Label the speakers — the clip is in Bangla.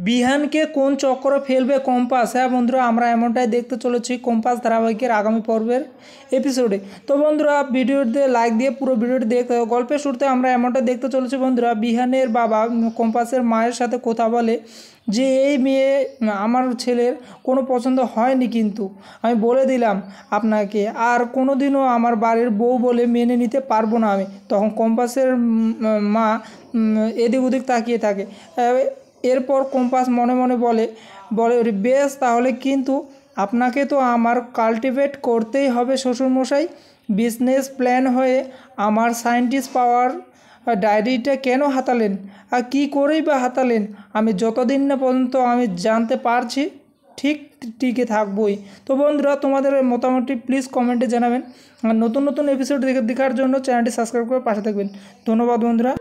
Speaker 1: বিহানকে কোন চক্র ফেলবে কম্পাস। হ্যাঁ বন্ধুরা, আমরা এমনটাই দেখতে চলেছি কম্পাস ধারাবাহিকের আগামী পর্বের এপিসোডে। তো বন্ধুরা ভিডিওতে লাইক দিয়ে পুরো ভিডিওটি দেখতে হবে। গল্পের শুরুতে আমরা এমনটা দেখতে চলেছি বন্ধুরা, বিহানের বাবা কম্পাসের মায়ের সাথে কথা বলে যে এই মেয়ে আমার ছেলের কোনো পছন্দ হয়নি, কিন্তু আমি বলে দিলাম আপনাকে, আর কোনো দিনও আমার বাড়ির বউ বলে মেনে নিতে পারবো না আমি। তখন কম্পাসের মা এদিক ওদিক তাকিয়ে থাকে। এরপর কম্পাস মনে মনে বলে বেশ, তাহলে কিন্তু আপনাকে তো আমার কাল্টিভেট করতেই হবে শ্বশুরমশাই। বিজনেস প্ল্যান হয়ে আমার সায়েন্টিস্ট পাওয়ার ডায়েরিটা কেন হাতালেন, আর কী করেই বা হাতালেন? আমি যতদিন না পর্যন্ত আমি জানতে পারছি ঠিক টিকে থাকবই। তো বন্ধুরা, তোমাদের মতামতটি প্লিজ কমেন্টে জানাবেন। আর নতুন নতুন এপিসোড দেখার জন্য চ্যানেলটি সাবস্ক্রাইব করে পাশে থাকবেন। ধন্যবাদ বন্ধুরা।